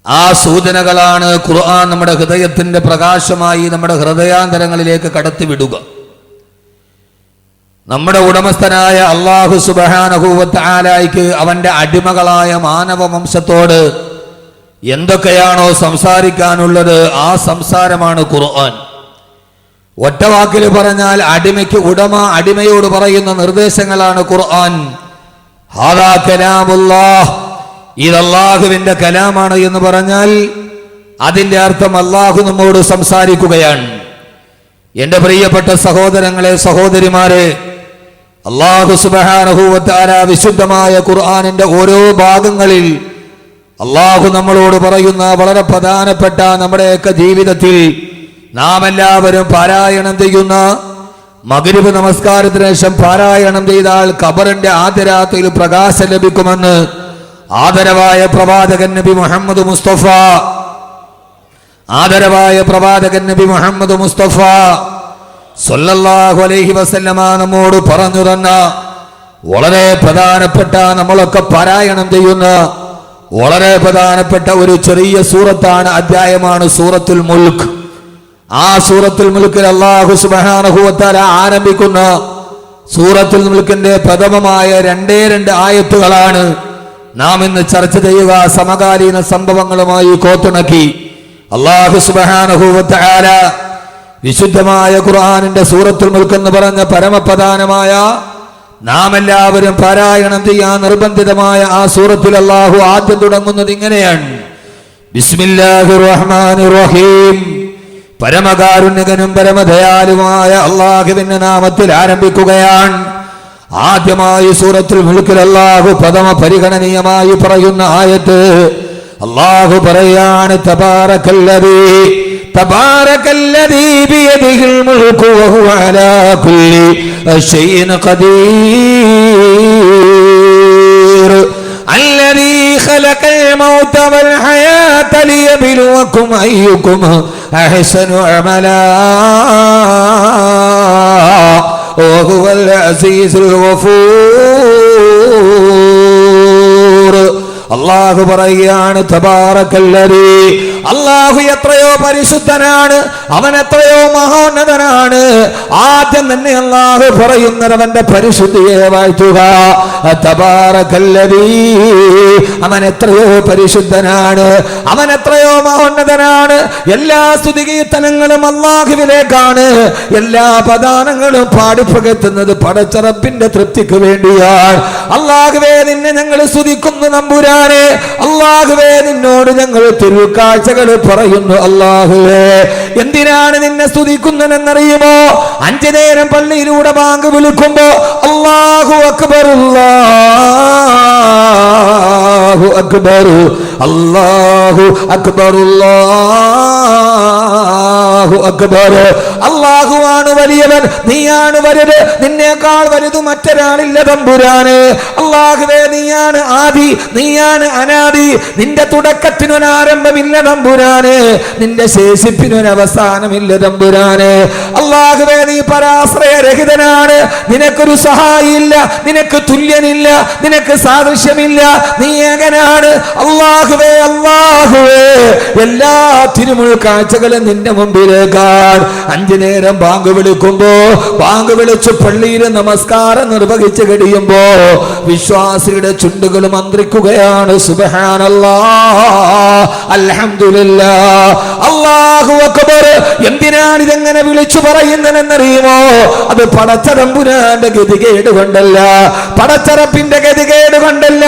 ആ സൂചനകളാണ് ഖുർആൻ നമ്മുടെ ഹൃദയത്തിന്റെ പ്രകാശമായി നമ്മുടെ ഹൃദയാന്തരങ്ങളിലേക്ക് കടത്തിവിടുക. നമ്മുടെ ഉടമസ്ഥനായ അല്ലാഹു സുബ്ഹാനഹു വ തആലയ്ക്ക് അവന്റെ അടിമകളായ മാനവ വംശത്തോട് എന്തൊക്കെയാണോ സംസാരിക്കാനുള്ളത് ആ സംസാരമാണ് ഖുർആൻ. ഒറ്റ വാക്കിൽ പറഞ്ഞാൽ അടിമയ്ക്ക് ഉടമ അടിമയോട് പറയുന്ന നിർദ്ദേശങ്ങളാണ് ഖുർആൻ. ഹാദാ കലാമുല്ലാഹ്, ഇത് അല്ലാഹുവിന്റെ കലാമാണ് എന്ന് പറഞ്ഞാൽ അതിന്റെ അർത്ഥം അല്ലാഹു നമ്മോട് സംസാരിക്കുകയാണ്. എന്റെ പ്രിയപ്പെട്ട സഹോദരങ്ങളെ, സഹോദരിമാരെ, അല്ലാഹു സുബ്ഹാനഹു വ തആല വിശുദ്ധമായ ഖുർആനിന്റെ ഓരോ ഭാഗങ്ങളിൽ അല്ലാഹു നമ്മളോട് പറയുന്ന വളരെ പ്രധാനപ്പെട്ട നമ്മുടെയൊക്കെ ജീവിതത്തിൽ നാം എല്ലാവരും പാരായണം ചെയ്യുന്ന മഗ്രിബ് നമസ്കാരത്തിന് ശേഷം പാരായണം ചെയ്താൽ ഖബറിന്റെ ആദ്യ രാത്രിയിൽ പ്രകാശം ലഭിക്കുമെന്ന് ആദരവായ പ്രവാചകൻ നബി മുഹമ്മദ് മുസ്തഫ സല്ലല്ലാഹു അലൈഹി വസല്ലമ നമ്മോട് പറഞ്ഞു തന്ന വളരെ പ്രധാനപ്പെട്ട, നമ്മളൊക്കെ പാരായണം ചെയ്യുന്ന വളരെ പ്രധാനപ്പെട്ട ഒരു ചെറിയ സൂറത്താണ്, അധ്യായമാണ് സൂറത്തുൽ മുൽക്ക്. ആ സൂറത്തുൽ മുൽക്കിൽ അല്ലാഹു സുബ്ഹാനഹു വ തആല ആരംഭിക്കുന്ന സൂറത്തുൽ മുൽക്കിന്റെ പ്രഥമമായ രണ്ട് ആയത്തുകളാണ് നാം ഇന്ന് ചർച്ച ചെയ്യുക. സമകാലീന സംഭവങ്ങളുമായി കോത്തിണക്കി അല്ലാഹു സുബ്ഹാനഹു വ തആല വിശുദ്ധമായ ഖുർആനിന്റെ സൂറത്തുൽ മുൽക്ക് എന്ന് പറഞ്ഞ പരമപ്രധാനമായ നാം എല്ലാവരും പാരായണം ചെയ്യാൻ നിർബന്ധിതമായ ആ സൂറത്തിൽ അല്ലാഹു ആദ്യം തുടങ്ങുന്നത് ഇങ്ങനെയാണ്: ബിസ്മില്ലാഹിർ റഹ്മാനിർ റഹീം. പരമകാരുണ്യകനും പരമദയാലുമായ അല്ലാഹുവിന്റെ നാമത്തിൽ ആരംഭിക്കുകയാണ്. ആദ്യമായി സൂറത്തുൽ മുൽക്കിൽ അല്ലാഹു പ്രഥമ പരിഗണനീയമായി പറയുന്ന ആയത്ത് അല്ലാഹു പറയാണ്: തബാറകല്ലദീ ബിയദിഹിൽ മുൽക്കു വഹുവ അലാ കുല്ലി ശൈഇൻ ഖദീർ അല്ലദീ ഖലഖൽ മൗത വൽ ഹയാത ലിയബ്ലുവകും അയ്യുകും അഹ്സനു അമലാ വഹുവൽ അസീസുൽ ഗഫൂർ. അല്ലാഹു പറയുകയാണ്: തബാറകല്ലദീ, അല്ലാഹു എത്രയോ പരിശുദ്ധനാണ്, അവൻ എത്രയോ മഹോന്നതനാണ്. ആദ്യം തന്നെ അല്ലാഹു പറയുന്നത് അവന്റെ പരിശുദ്ധിയെ വാഴ്ത്തുക. തബാറകല്ലദീ, അവൻ എത്രയോ പരിശുദ്ധനാണ്, അവൻ എത്രയോ മഹോന്നതനാണ്. എല്ലാ സ്തുതികീർത്തനങ്ങളും അല്ലാഹുവിലേക്കാണ്. എല്ലാ പദാനങ്ങളും പാടിപ്പകറ്റുന്നത് പടച്ചറപ്പിന്റെ തൃപ്തിക്ക് വേണ്ടിയാണ്. അല്ലാഹുവേ, നിന്നെ ഞങ്ങൾ സ്തുതിക്കുന്നു നമ്പുരാനെ. അല്ലാഹുവേ, നിന്നോട് ഞങ്ങൾ തിരുക്കാഴ്ചകൾ പറയുന്നു. അല്ലാഹുവേ, എന്തിനാണ് നിന്നെ സ്തുതിക്കുന്നതെന്നറിയുമോ? 5 നേരം പള്ളിയിലൂടെ ബാങ്ക് വിളിക്കുമ്പോ അല്ലാഹു അക്ബർ, അല്ലാഹു അക്ബർ, അല്ലാഹു അക്ബർ, അല്ലാഹു അക്ബർ. അല്ലാഹുവാണ് വലിയവൻ, നീയാണ് വലുത്, നിന്നേക്കാൾ വലുത് മറ്റൊരാളില്ല തമ്പുരാനെ. അല്ലാഹുവേ, നീയാണ് ആദി, നീയാണ് അനാദി, നിന്റെ തുടക്കത്തിനൊരാരംഭമില്ല തമ്പുരാനെ, നിന്റെ ശേഷിപ്പിനൊരവസാനമില്ല തമ്പുരാനെ. അല്ലാഹുവേ, നീ പരാശ്രയരഹിതനാണ്, നിനക്കൊരു സഹായിയില്ല, നിനക്ക് തുല്യനില്ല, നിനക്ക് സാദൃശ്യമില്ല, നീ ഏകനാണ്. അല്ലാഹുവേ, അല്ലാഹുവേ, എല്ലാ തിരുമുൾ കാഴ്ചകളും നിന്റെ മുമ്പിലേക്കാണ്. 5 നേരം ബാങ്ക് വിളിക്കുമ്പോ, ബാങ്ക് വിളിച്ച് പള്ളിയിൽ നമസ്കാരം നിർവഹിച്ച് കഴിയുമ്പോ വിശ്വാസിയുടെ ചുണ്ടുകൾ മന്ത്രിക്കുകയാണ്: സുബ്ഹാനല്ലാഹ്, അൽഹംദുലില്ലാഹ്, അല്ലാഹു അക്ബർ. എന്തിനാണ് ഇതെങ്ങനെ വിളിച്ചു പറയുന്നതെന്നറിയുമോ? അത് പടച്ചതമ്പുരാന്റെ ഗതികേട് കൊണ്ടല്ല, പടച്ചറപ്പിന്റെ ഗതികേട് കൊണ്ടല്ല.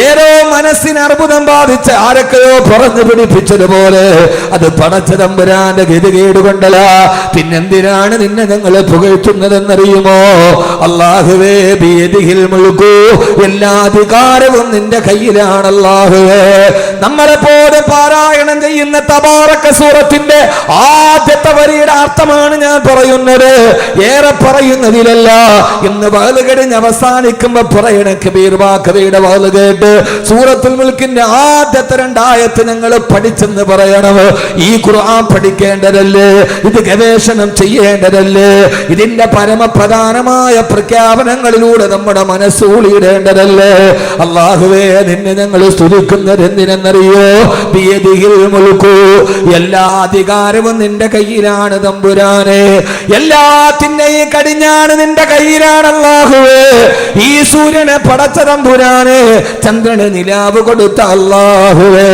ഏതോ മനസ്സിന് അർബുദം ബാധിച്ച് ആരൊക്കെയോ പറഞ്ഞു പിടിപ്പിച്ചതുപോലെ അത് പടച്ചതമ്പുരാന്റെ ഗതികേട് കൊണ്ടല്ല. പിന്നെന്തിനാണ് നിന്നെ ഞങ്ങൾ പുകഴ്ത്തുന്നതെന്നറിയുമോ? അല്ലാഹുവേ, ബിയദിഹിൽ മുൽക്കു, എല്ലാ അധികാരവും നിന്റെ കയ്യിലാണ്. അല്ലാഹുവേ, നമ്മളെപ്പോലെ പാരായണം ചെയ്യുന്ന തബാറക സൂറത്തിന്റെ ആദ്യത്തെ വരിയുടെ അർത്ഥമാണ് ഞാൻ പറയുന്നത്, ഏറെ പറയുന്നതിലല്ല. ഇന്ന് വഅദ് കഴിഞ്ഞ് അവസാനിക്കുമ്പോ പറയണ കബീർ വാക്കവയുടെ വഅദ് കേട്ട് സൂറത്തുൽ മുൽക്കിന്റെ ആദ്യത്തെ 2 ആയത്ത് നിങ്ങൾ പഠിച്ചെന്ന് പറയണം. ഈ ഖുർആൻ പഠിക്കേണ്ടതല്ലേ? ഇത് ഗവേഷണം ചെയ്യേണ്ടതല്ലേ? ഇതിന്റെ പരമപ്രധാനമായ പ്രഖ്യാപനങ്ങളിലൂടെ നമ്മുടെ മനസ്സൂളിയിടേണ്ടതല്ലേ? അല്ലാഹുവേ, നിന്നെ ഞങ്ങൾ സ്തുതിക്കുന്നത് എന്തിനെന്നറിയാമോ? എന്നറിയോ? ബിയദിഹിൽ മുൽക്കു, എല്ലാ അധികാരവും നിന്റെ കയ്യിലാണ് തമ്പുരാനെ. എല്ലാത്തിന്റെയും കടിഞ്ഞാണ് നിന്റെ കയ്യിലാണ് അല്ലാഹുവേ. ഈ സൂര്യനെ പടച്ച തമ്പുരാനെ, ചന്ദ്രന് നിലാവ് കൊടുത്ത അല്ലാഹുവേ,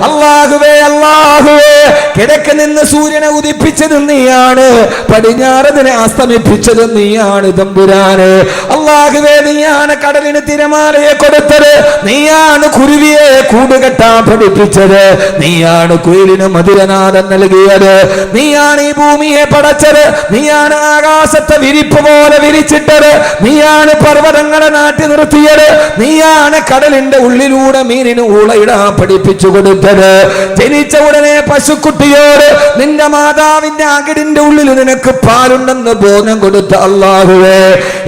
അല്ലാഹുവേ, അല്ലാഹുവേ. കിഴക്ക് നിന്ന് സൂര്യനെ ഉദിപ്പിച്ചത് നീയാണ്, പടിഞ്ഞാറതിനെ അസ്തമിപ്പിച്ചത് നീയാണ് തമ്പുരാനെ. അല്ലാഹുവേ, നീയാണ് കടലിന് തിരമാലയെ കൊടുത്തത്, നീയാണ് കുരുവിയെ കൂടുകെട്ടാൻ പഠിപ്പിച്ചത്, നീയാണ് കുയിലിന് മധുരനാദം നൽകിയത്, നീയാണ് ഈ ഭൂമിയെ പടച്ചത്, നീയാണ് ആകാശത്തെ വിരിപ്പ് പോലെ വിരിച്ചിട്ടത്, നീയാണ് പർവ്വതങ്ങളെ നാട്ടി നിർത്തിയത്, നീയാണ് കടലിന്റെ ഉള്ളിലൂടെ മീനിന് ഊളയിടാൻ പഠിപ്പിച്ചു കൊടുത്തത്. ജനിച്ച ഉടനെ പശുക്കുട്ടിയോട് നിന്റെ മാതാവിന്റെ അകിടിന്റെ ഉള്ളിൽ നിനക്ക് പാലുണ്ടെന്ന് ബോധം കൊടുത്ത അല്ലാഹുവേ,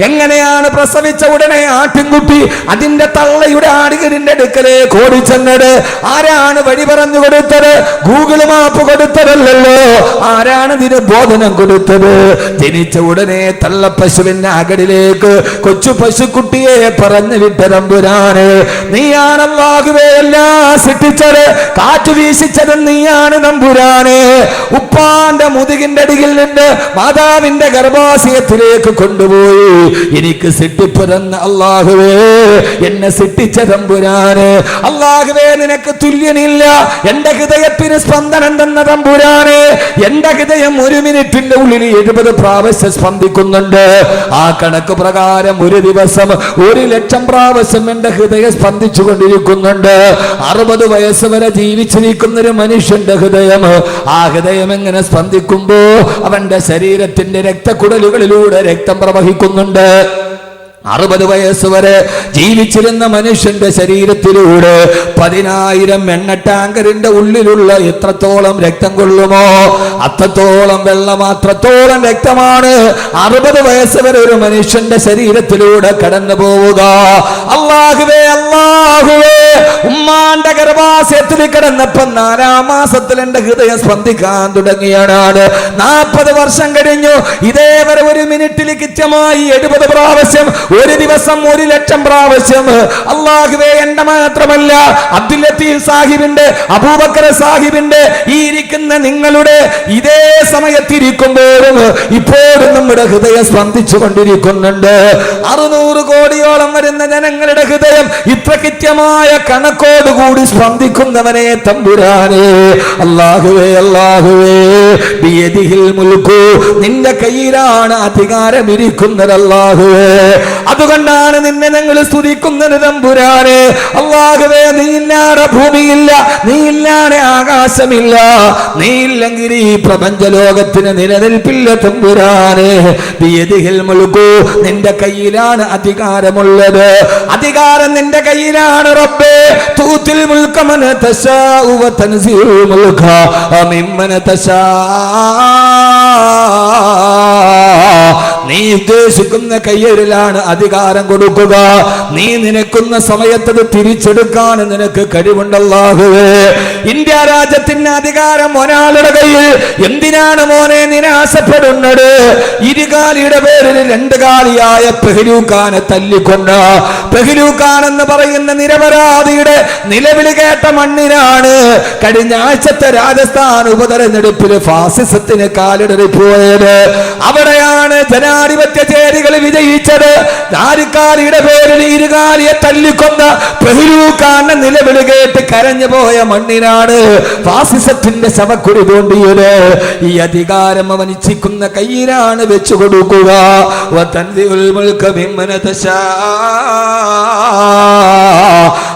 എങ്ങനെയാണ് പ്രസവിച്ച ഉടനെ ആട്ടിൻകുട്ടി അതിന്റെ തള്ളയുടെ ആടുകരിന്റെ അടുക്കലേക്ക് ഓടിച്ചെന്നത്? ആരാണ് വഴി പറഞ്ഞു കൊടുത്തത്? ഗൂഗിൾ മാപ്പ് കൊടുത്തതല്ലോ. ആരാണ് ഇതിന് ബോധനം കൊടുത്തത്? ജനിച്ച ഉടനെ തള്ളപ്പശുവിന്റെ അകടിലേക്ക് കൊച്ചു പശുക്കുട്ടിയെ പറഞ്ഞു വിട്ട തമ്പുരാനെ, നീയാണ് അല്ലാഹുവേ എല്ലാം സൃഷ്ടിച്ചത്, കാറ്റു വീശിച്ചത് നീയാണ് തമ്പുരാനെ. ഉപ്പാന്റെ മുതുകിന്റെ അടിയിൽ നിന്ന് മാതാവിന്റെ ഗർഭാശയത്തിലേക്ക് കൊണ്ടുപോയി എനിക്ക് സൃഷ്ടിപ്പ് തന്ന അല്ലാഹുവേ, എന്നെ സൃഷ്ടിച്ച തമ്പുരാനെ. അല്ലാഹുവേ, നിനക്ക് തുല്യനില്ല. എന്റെ ഹൃദയത്തിന് സ്പന്ദനം തന്ന തമ്പുരാനെ, എന്റെ ഹൃദയം ഒരു മിനിറ്റിന്റെ ഉള്ളിൽ 70 പ്രാവശ്യം സ്പന്ദിക്കുന്നുണ്ട്. ആ കണക്ക് പ്രകാരം ഒരു ദിവസം 1,00,000 പ്രാവശ്യം എന്റെ ഹൃദയം സ്പന്ദിച്ചു കൊണ്ടിരിക്കുന്നുണ്ട്. 60 വയസ്സ് വരെ ജീവിച്ചിരിക്കുന്ന ഒരു മനുഷ്യന്റെ ഹൃദയം, ആ ഹൃദയം എങ്ങനെ സ്പന്ദിക്കുമ്പോ അവന്റെ ശരീരത്തിന്റെ രക്തക്കുഴലുകളിലൂടെ രക്തം പ്രവഹിക്കുന്നുണ്ട്. 60 വയസ്സ് വരെ ജീവിച്ചിരുന്ന മനുഷ്യന്റെ ശരീരത്തിലൂടെ 10,000 എണ്ണ ടാങ്കറിന്റെ ഉള്ളിലുള്ള എത്രത്തോളം രക്തം കൊള്ളുമോ അത്രത്തോളം വെള്ളം, അത്രത്തോളം രക്തമാണ് 60 വയസ്സ് വരെ ഒരു മനുഷ്യന്റെ ശരീരത്തിലൂടെ കടന്നു പോവുക. അല്ലാഹുവേ, അല്ലാഹുവേ, ഉമ്മാന്റെ ഗർഭാശയത്തിൽ കിടന്നപ്പോ 4-ാം മാസത്തിൽ എന്റെ ഹൃദയം സ്പന്ദിക്കാൻ തുടങ്ങിയാണ്. 40 വർഷം കഴിഞ്ഞു, ഇതേവരെ ഒരു മിനിറ്റിൽ കൃത്യമായി 70 പ്രാവശ്യം, ഒരു ദിവസം 1,00,000 പ്രാവശ്യം. അല്ലാഹുവേ, എന്റെ മാത്രമല്ല അബ്ദുൽ ലത്തീഫ് സാഹിബിന്റെ, അബൂബക്കർ സാഹിബിന്റെ, ഈ ഇരിക്കുന്ന നിങ്ങളുടെ ഇതേ സമയത്തിരിക്കുമ്പോഴും ഇപ്പോഴും നമ്മുടെ ഹൃദയം സ്പന്ദിച്ചു കൊണ്ടിരിക്കുന്നുണ്ട്. 600 കോടിയോളം വരുന്ന ജനങ്ങളുടെ ഹൃദയം ഇത്ര കൃത്യമായ കണക്കോടുകൂടി സ്പന്ദിക്കുന്നവനെ തമ്പുരാനെ. അല്ലാഹുവേ, അല്ലാഹുവേ, ബിയദിഹിൽ മുൽക്കു, നിന്റെ കയ്യിലാണ് അധികാരം ഇരിക്കുന്നത് അല്ലാഹുവേ. അതുകൊണ്ടാണ് നിന്നെ ഞങ്ങൾ സ്തുതിക്കുന്നത് തമ്പുരാനെ. അല്ലാഹുവേ, നീ ഇല്ലാതെ ഭൂമിയില്ല, നീ ഇല്ലാതെ ആകാശമില്ല, നീ ഇല്ലെങ്കിൽ ഈ പ്രപഞ്ച ലോകത്തിന് നിലനിൽപ്പില്ല തമ്പുരാനെ. ബിയദിഹിൽ മുൽക്കു, നിന്റെ കയ്യിലാണ് അധികാരമുള്ളത്, അധികാരം നിന്റെ കയ്യിലാണ് റബ്ബേ. തൂത്തിൽ മുൽക മൻ തശാഉ വ തൻസിഉൽ മുൽക മിമ്മൻ തശാ, നീ ഉദ്ദേശിക്കുന്ന കയ്യേറിലാണ് അധികാരം കൊടുക്കുക. നീ നിനക്കുന്ന സമയത്തത് തിരിച്ചെടുക്കാൻ നിനക്ക് കഴിവുണ്ടല്ലാഹുവേ. ഇന്ത്യ രാജ്യത്തിന്റെ അധികാരം ഒരാളുടെ കയ്യിൽ. എന്തിനാണ് മോനെ നിരാശപ്പെടുന്നത്? ഇരുകാലിയുടെ പേരിൽ 2 കാലിയായ പെഹ്ലൂഖാനെ തല്ലിക്കൊണ്ട, പെഹ്ലൂഖാൻ എന്ന് പറയുന്ന നിരപരാധിയുടെ നിലവിളി കേട്ട മണ്ണിനാണ് കഴിഞ്ഞ ആഴ്ചത്തെ രാജസ്ഥാൻ ഉപതെരഞ്ഞെടുപ്പിൽ ഫാസിസത്തിന് കാലിടറിപ്പോയത്. അവിടെയാണ് ജനാധിപത്യ ചേരികൾ വിജയിച്ചത്. 4 കാലിയുടെ പേരിൽ 2 കാലിയെ തല്ലിക്കൊന്ന പെഹ്ലൂഖാന്റെ നിലവിളി കേട്ട് കരഞ്ഞു പോയ മണ്ണിനാണ് ഫാസിസത്തിന്റെ ശവക്കുഴി തോണ്ടിയത്. ഈ അധികാരം അവൻ ഇച്ഛിക്കുന്ന കയ്യിലാണ് വെച്ചു കൊടുക്കുക.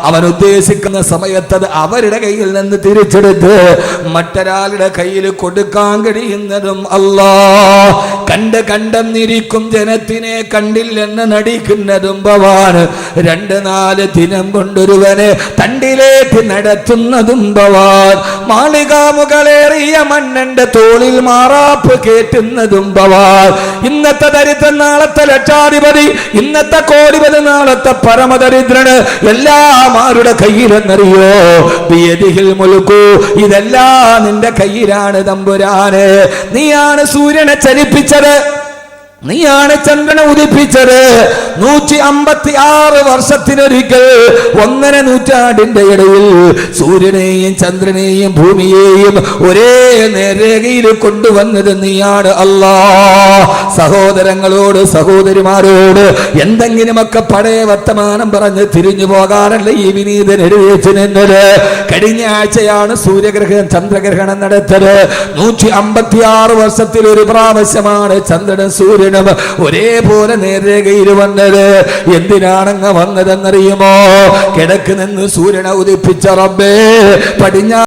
അവൻ ഉദ്ദേശിക്കുന്ന സമയത്ത് അവരുടെ കയ്യിൽ നിന്ന് തിരിച്ചെടുത്ത് മറ്റൊരാളുടെ കയ്യിൽ കൊടുക്കാൻ കഴിയുന്നതും അല്ലാഹ്. കണ്ടെന്നിരിക്കും ജനത്തിനെ കണ്ടില്ലെന്ന് നടിക്കുന്നതും ഭവാൻ. 2-4 ദിനം കൊണ്ടൊരുവനെ തണ്ടിലേക്ക് നടത്തുന്നതും ഭവാൻ. മാളികാമുകളേറിയ മണ്ണന്റെ തോളിൽ മാറാപ്പ് കേട്ടുന്നതും ഭവാൻ. ഇന്നത്തെ ദരിദ്രൻ നാളത്തെ ലക്ഷാധിപതി, ഇന്നത്തെ കോടിപതി നാളത്തെ പരമദരിദ്രന് എല്ലാം ആരുടെ കയ്യിലെന്നറിയോ? ബിയദിഹിൽ മുൽക്കു, ഇതെല്ലാം നിന്റെ കയ്യിലാണ് തമ്പുരാനെ. നീയാണ് സൂര്യനെ ചലിപ്പിച്ചത്, നീയാണ് ചന്ദ്രനെ ഉദിപ്പിച്ചത്. 156 വർഷത്തിനൊരിക്കൽ 1.5 നൂറ്റാണ്ടിന്റെ ഇടയിൽ സൂര്യനെയും ചന്ദ്രനെയും ഭൂമിയെയും ഒരേ നേർരേഖയിൽ കൊണ്ടുവന്നത് നീയാണ് അല്ലാഹ്. സഹോദരങ്ങളോട് സഹോദരിമാരോട് എന്തെങ്കിലുമൊക്കെ പഴയ വർത്തമാനം പറഞ്ഞ് തിരിഞ്ഞു പോകാറല്ല ഈ വിനീതൻ എഴുതിച്ചു നിന്നത്. കഴിഞ്ഞ ആഴ്ചയാണ് സൂര്യഗ്രഹണം ചന്ദ്രഗ്രഹണം നടത്തത്. 156 വർഷത്തിൽ ഒരു പ്രാവശ്യമാണ് ചന്ദ്രനും സൂര്യനും ഒരേപോലെ നേർരേഖയിൽ വന്നത്. എന്തിനാണങ്ങ് വന്നതെന്നറിയുമോ? കിഴക്ക് നിന്ന് സൂര്യനെ ഉദിപ്പിച്ച റബ്ബേ, പടിഞ്ഞാറ്